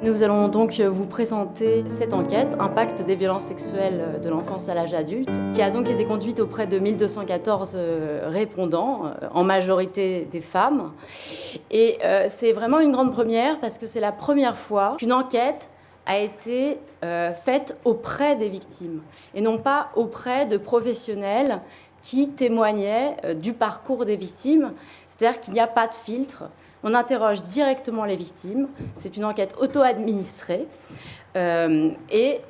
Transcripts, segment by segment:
Nous allons donc vous présenter cette enquête, Impact des violences sexuelles de l'enfance à l'âge adulte, qui a donc été conduite auprès de 1214 répondants, en majorité des femmes. Et c'est vraiment une grande première parce que c'est la première fois qu'une enquête a été faite auprès des victimes et non pas auprès de professionnels qui témoignaient du parcours des victimes. C'est-à-dire qu'il n'y a pas de filtre. On interroge directement les victimes. C'est une enquête auto-administrée et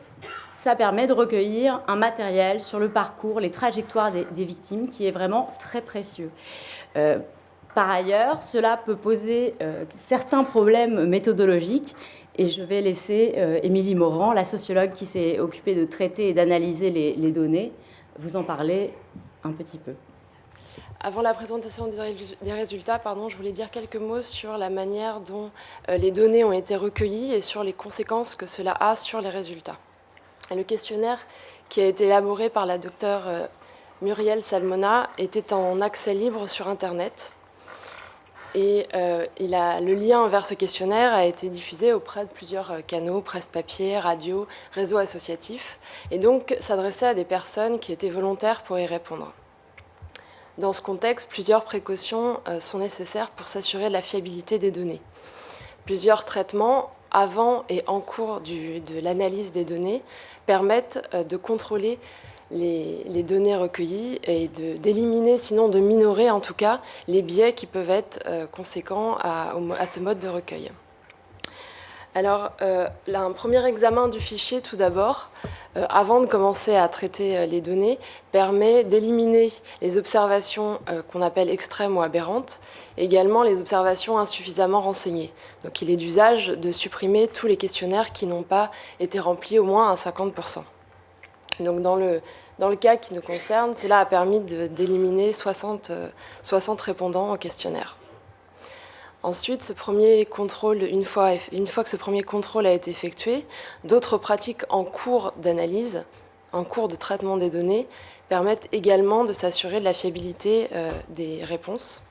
ça permet de recueillir un matériel sur le parcours, les trajectoires des victimes qui est vraiment très précieux. Par ailleurs, cela peut poser certains problèmes méthodologiques et je vais laisser Émilie Morand, la sociologue qui s'est occupée de traiter et d'analyser les données, vous en parler un petit peu. Avant la présentation des résultats, je voulais dire quelques mots sur la manière dont les données ont été recueillies et sur les conséquences que cela a sur les résultats. Le questionnaire qui a été élaboré par la docteure Muriel Salmona était en accès libre sur Internet. Et le lien vers ce questionnaire a été diffusé auprès de plusieurs canaux, presse papier, radio, réseaux associatifs, et donc s'adressait à des personnes qui étaient volontaires pour y répondre. Dans ce contexte, plusieurs précautions sont nécessaires pour s'assurer de la fiabilité des données. Plusieurs traitements avant et en cours de l'analyse des données permettent de contrôler les données recueillies et d'éliminer, sinon de minorer en tout cas, les biais qui peuvent être conséquents à ce mode de recueil. Alors, là, un premier examen du fichier, tout d'abord, avant de commencer à traiter les données, permet d'éliminer les observations qu'on appelle extrêmes ou aberrantes, également les observations insuffisamment renseignées. Donc, il est d'usage de supprimer tous les questionnaires qui n'ont pas été remplis au moins à 50%. Donc, dans le cas qui nous concerne, cela a permis d'éliminer 60 répondants au questionnaire. Ensuite, ce premier contrôle, une fois que ce premier contrôle a été effectué, d'autres pratiques en cours d'analyse, en cours de traitement des données, permettent également de s'assurer de la fiabilité des réponses.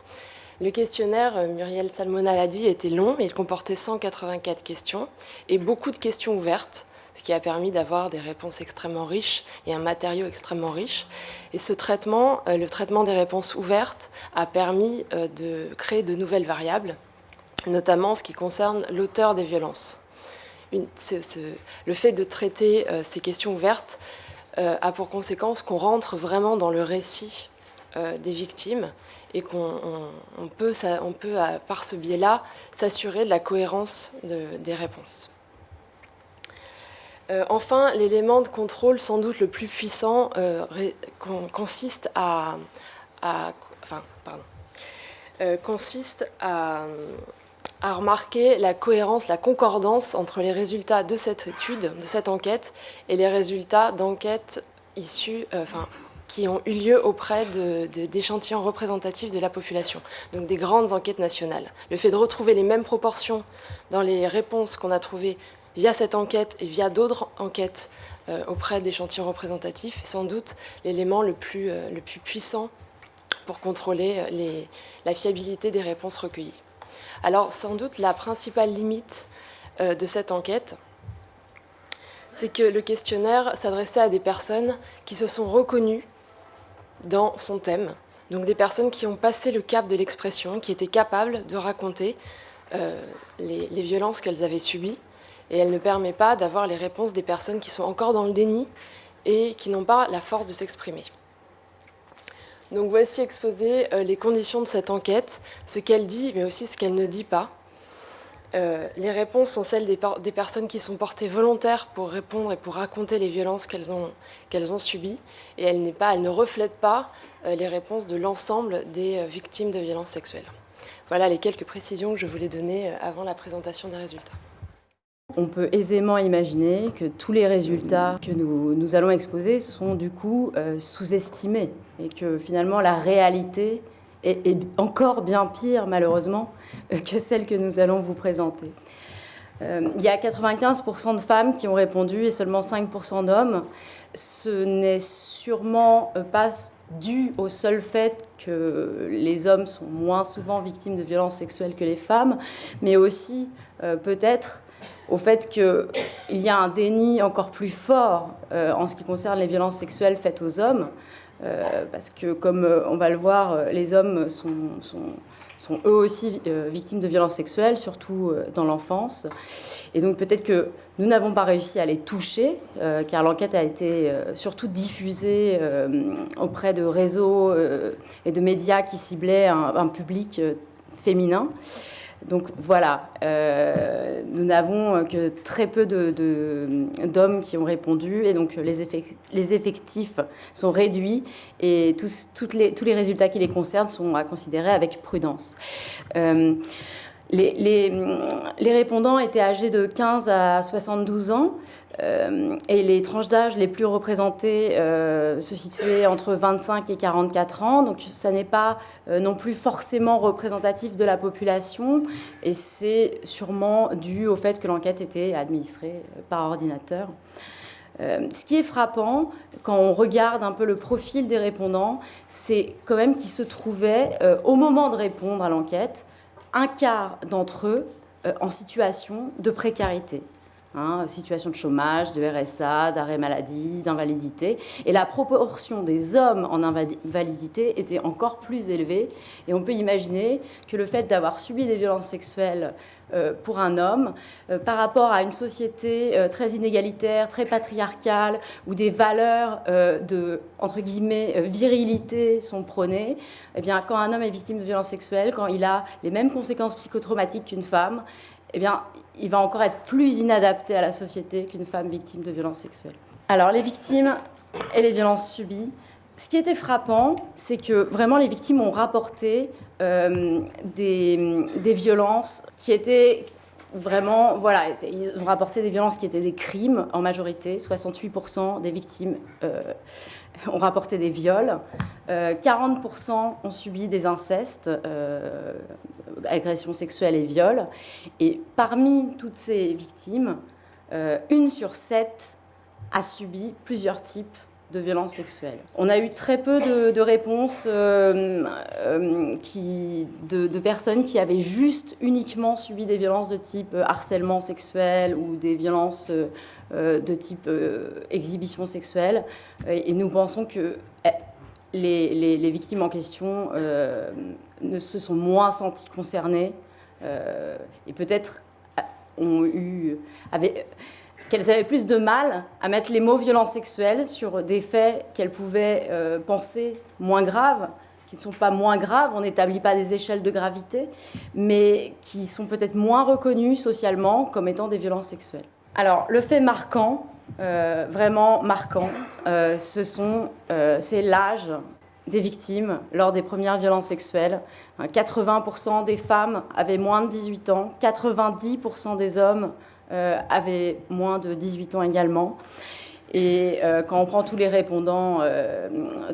Le questionnaire, Muriel Salmona l'a dit, était long, il comportait 184 questions et beaucoup de questions ouvertes, ce qui a permis d'avoir des réponses extrêmement riches et un matériau extrêmement riche. Et ce traitement, le traitement des réponses ouvertes, a permis de créer de nouvelles variables, notamment en ce qui concerne l'auteur des violences. Le fait de traiter ces questions ouvertes a pour conséquence qu'on rentre vraiment dans le récit des victimes et qu'on peut, par ce biais-là, s'assurer de la cohérence des réponses. Enfin, l'élément de contrôle sans doute le plus puissant consiste à remarquer la cohérence, la concordance entre les résultats de cette étude, de cette enquête, et les résultats d'enquêtes issus, qui ont eu lieu auprès d'échantillons représentatifs de la population, donc des grandes enquêtes nationales. Le fait de retrouver les mêmes proportions dans les réponses qu'on a trouvées via cette enquête et via d'autres enquêtes auprès d'échantillons représentatifs est sans doute l'élément le plus puissant pour contrôler la fiabilité des réponses recueillies. Alors sans doute la principale limite de cette enquête, c'est que le questionnaire s'adressait à des personnes qui se sont reconnues dans son thème, donc des personnes qui ont passé le cap de l'expression, qui étaient capables de raconter les violences qu'elles avaient subies. Et elle ne permet pas d'avoir les réponses des personnes qui sont encore dans le déni et qui n'ont pas la force de s'exprimer. Donc voici exposées les conditions de cette enquête, ce qu'elle dit, mais aussi ce qu'elle ne dit pas. Les réponses sont celles des personnes qui sont portées volontaires pour répondre et pour raconter les violences qu'elles ont subies, et elle ne reflète pas les réponses de l'ensemble des victimes de violences sexuelles. Voilà les quelques précisions que je voulais donner avant la présentation des résultats. On peut aisément imaginer que tous les résultats que nous allons exposer sont du coup sous-estimés et que finalement la réalité est encore bien pire malheureusement que celle que nous allons vous présenter. Il y a 95% de femmes qui ont répondu et seulement 5% d'hommes. Ce n'est sûrement pas dû au seul fait que les hommes sont moins souvent victimes de violences sexuelles que les femmes, mais aussi peut-être au fait qu'il y a un déni encore plus fort en ce qui concerne les violences sexuelles faites aux hommes, parce que, comme on va le voir, les hommes sont eux aussi victimes de violences sexuelles, surtout dans l'enfance. Et donc peut-être que nous n'avons pas réussi à les toucher, car l'enquête a été surtout diffusée auprès de réseaux et de médias qui ciblaient un public féminin. Donc voilà, nous n'avons que très peu d'hommes qui ont répondu, et donc les effectifs sont réduits, et tous les résultats qui les concernent sont à considérer avec prudence. Les répondants étaient âgés de 15 à 72 ans, et les tranches d'âge les plus représentées se situaient entre 25 et 44 ans. Donc ça n'est pas non plus forcément représentatif de la population, et c'est sûrement dû au fait que l'enquête était administrée par ordinateur. Ce qui est frappant, quand on regarde un peu le profil des répondants, c'est quand même qu'ils se trouvaient, au moment de répondre à l'enquête, un quart d'entre eux en situation de précarité. Situation de chômage, de RSA, d'arrêt maladie, d'invalidité. Et la proportion des hommes en invalidité était encore plus élevée. Et on peut imaginer que le fait d'avoir subi des violences sexuelles pour un homme, par rapport à une société très inégalitaire, très patriarcale, où des valeurs de, entre guillemets, virilité sont prônées, eh bien, quand un homme est victime de violences sexuelles, quand il a les mêmes conséquences psychotraumatiques qu'une femme, eh bien, il va encore être plus inadapté à la société qu'une femme victime de violences sexuelles. Alors, les victimes et les violences subies. Ce qui était frappant, c'est que vraiment les victimes ont rapporté des violences qui étaient vraiment, voilà, ils ont rapporté des violences qui étaient des crimes en majorité. 68% des victimes ont rapporté des viols. 40% ont subi des incestes, agressions sexuelles et viols. Et parmi toutes ces victimes, 1 sur 7 a subi plusieurs types de violences sexuelles. On a eu très peu de réponses de personnes qui avaient juste uniquement subi des violences de type harcèlement sexuel ou des violences de type exhibition sexuelle. Et nous pensons que les victimes en question ne se sont moins senties concernées et peut-être qu'elles avaient plus de mal à mettre les mots violences sexuelles sur des faits qu'elles pouvaient penser moins graves, qui ne sont pas moins graves, on n'établit pas des échelles de gravité, mais qui sont peut-être moins reconnus socialement comme étant des violences sexuelles. Alors, le fait marquant, vraiment marquant, c'est l'âge des victimes lors des premières violences sexuelles. 80% des femmes avaient moins de 18 ans, 90% des hommes avaient moins de 18 ans également. Et quand on prend tous les répondants,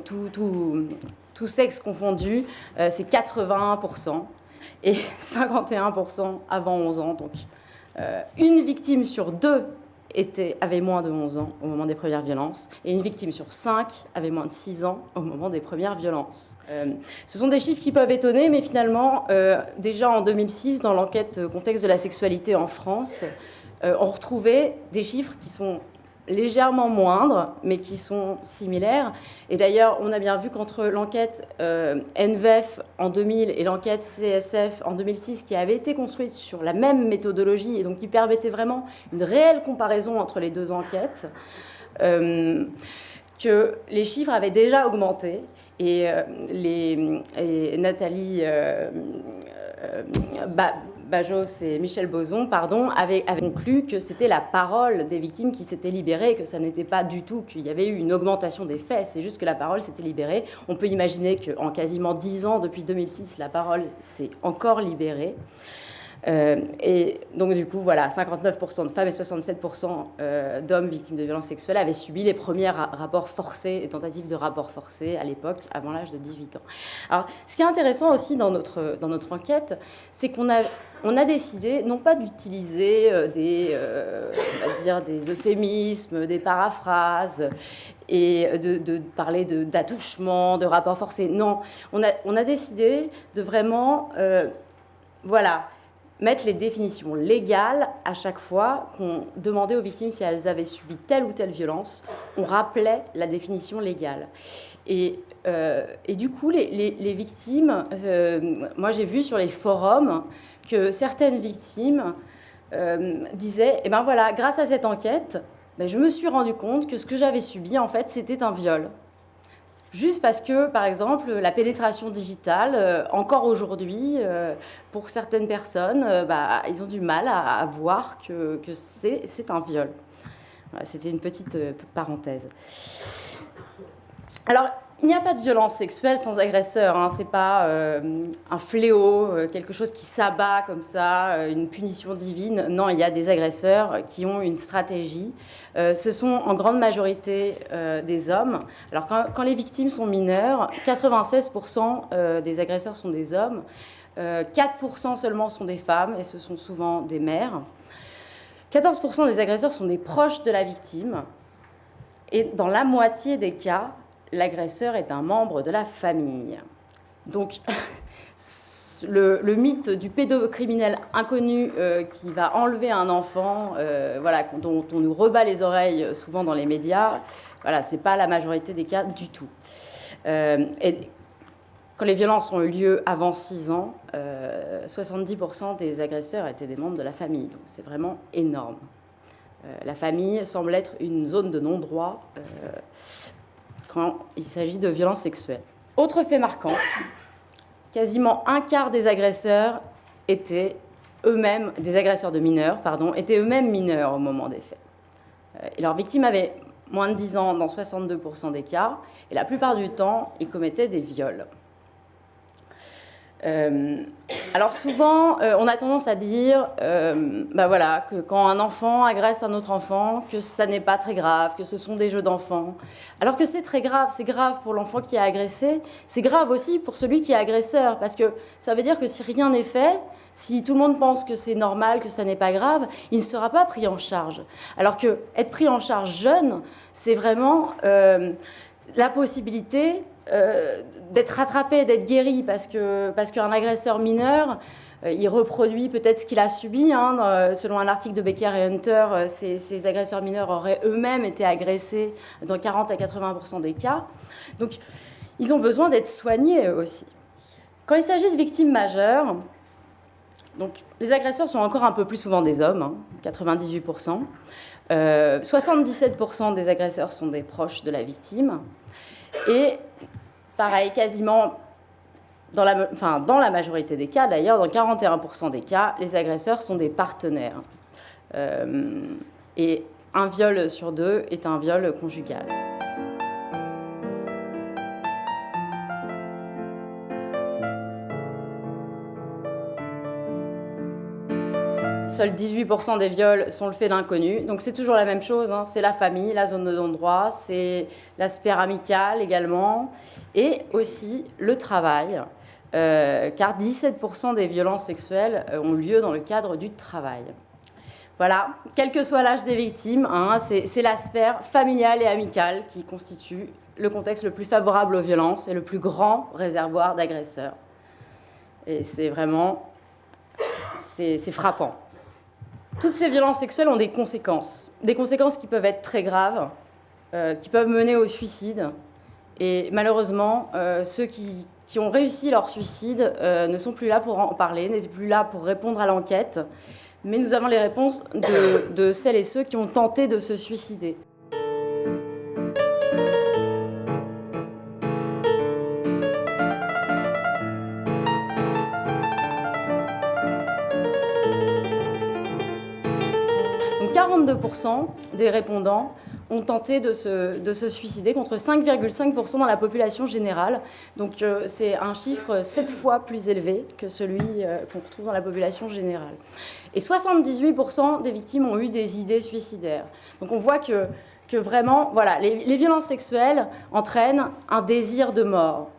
tous sexes confondus, c'est 81% et 51% avant 11 ans. Donc une victime sur 2 avait moins de 11 ans au moment des premières violences, et une victime sur 5 avait moins de 6 ans au moment des premières violences. Ce sont des chiffres qui peuvent étonner, mais finalement, déjà en 2006, dans l'enquête Contexte de la sexualité en France, on retrouvait des chiffres qui sont légèrement moindres, mais qui sont similaires. Et d'ailleurs, on a bien vu qu'entre l'enquête NVEF en 2000 et l'enquête CSF en 2006, qui avait été construite sur la même méthodologie et donc qui permettait vraiment une réelle comparaison entre les deux enquêtes, que les chiffres avaient déjà augmenté. Et Nathalie Bajos et Michel Boson, avaient conclu que c'était la parole des victimes qui s'était libérée, que ça n'était pas du tout qu'il y avait eu une augmentation des faits, c'est juste que la parole s'était libérée. On peut imaginer qu'en quasiment 10 ans, depuis 2006, la parole s'est encore libérée. Et donc du coup, voilà, 59% de femmes et 67% d'hommes victimes de violences sexuelles avaient subi les premiers rapports forcés et tentatives de rapports forcés à l'époque, avant l'âge de 18 ans. Alors, ce qui est intéressant aussi dans notre enquête, c'est qu'on a décidé non pas d'utiliser des euphémismes, des paraphrases, et de parler d'attouchement, de rapports forcés. Non, on a décidé de vraiment, mettre les définitions légales à chaque fois qu'on demandait aux victimes si elles avaient subi telle ou telle violence. On rappelait la définition légale. Et du coup, les victimes, moi j'ai vu sur les forums que certaines victimes disaient, eh ben voilà, grâce à cette enquête, ben je me suis rendu compte que ce que j'avais subi, en fait, c'était un viol. Juste parce que, par exemple, la pénétration digitale, encore aujourd'hui, pour certaines personnes, ils ont du mal à voir que c'est un viol. Voilà, c'était une petite parenthèse. Alors, il n'y a pas de violence sexuelle sans agresseur. Hein. Ce n'est pas un fléau, quelque chose qui s'abat comme ça, une punition divine. Non, il y a des agresseurs qui ont une stratégie. Ce sont en grande majorité des hommes. Alors, quand les victimes sont mineures, 96% des agresseurs sont des hommes. 4% seulement sont des femmes, et ce sont souvent des mères. 14% des agresseurs sont des proches de la victime. Et dans la moitié des cas, l'agresseur est un membre de la famille. Donc, le mythe du pédocriminel inconnu qui va enlever un enfant, dont on nous rebat les oreilles souvent dans les médias, voilà, ce n'est pas la majorité des cas du tout. Et quand les violences ont eu lieu avant 6 ans, 70% des agresseurs étaient des membres de la famille. Donc, c'est vraiment énorme. La famille semble être une zone de non-droit quand il s'agit de violences sexuelles. Autre fait marquant, quasiment un quart des agresseurs étaient eux-mêmes, des agresseurs de mineurs, étaient eux-mêmes mineurs au moment des faits. Et leurs victimes avaient moins de 10 ans dans 62% des cas, et la plupart du temps, ils commettaient des viols. Alors souvent, on a tendance à dire que quand un enfant agresse un autre enfant, que ça n'est pas très grave, que ce sont des jeux d'enfants. Alors que c'est très grave, c'est grave pour l'enfant qui a agressé, c'est grave aussi pour celui qui est agresseur, parce que ça veut dire que si rien n'est fait, si tout le monde pense que c'est normal, que ça n'est pas grave, il ne sera pas pris en charge. Alors que être pris en charge jeune, c'est vraiment la possibilité d'être rattrapé, d'être guéri, parce qu'un agresseur mineur, il reproduit peut-être ce qu'il a subi. Selon un article de Becker et Hunter, ces agresseurs mineurs auraient eux-mêmes été agressés dans 40 à 80% des cas. Donc, ils ont besoin d'être soignés eux aussi. Quand il s'agit de victimes majeures, donc, les agresseurs sont encore un peu plus souvent des hommes, 98%. 77% des agresseurs sont des proches de la victime. Et pareil, quasiment dans la majorité des cas, d'ailleurs, dans 41% des cas, les agresseurs sont des partenaires. Et un viol sur 2 est un viol conjugal. Seuls 18% des viols sont le fait d'inconnus. Donc c'est toujours la même chose, hein. C'est la famille, la zone de non-droit, c'est la sphère amicale également, et aussi le travail, car 17% des violences sexuelles ont lieu dans le cadre du travail. Voilà, quel que soit l'âge des victimes, hein, c'est la sphère familiale et amicale qui constitue le contexte le plus favorable aux violences et le plus grand réservoir d'agresseurs. Et c'est vraiment... c'est frappant. Toutes ces violences sexuelles ont des conséquences qui peuvent être très graves, qui peuvent mener au suicide. Et malheureusement, ceux qui ont réussi leur suicide ne sont plus là pour en parler, n'étaient plus là pour répondre à l'enquête. Mais nous avons les réponses de celles et ceux qui ont tenté de se suicider. Donc 42% des répondants ont tenté de se suicider, contre 5,5% dans la population générale. Donc c'est un chiffre 7 fois plus élevé que celui qu'on retrouve dans la population générale. Et 78% des victimes ont eu des idées suicidaires. Donc on voit que vraiment, voilà, les violences sexuelles entraînent un désir de mort.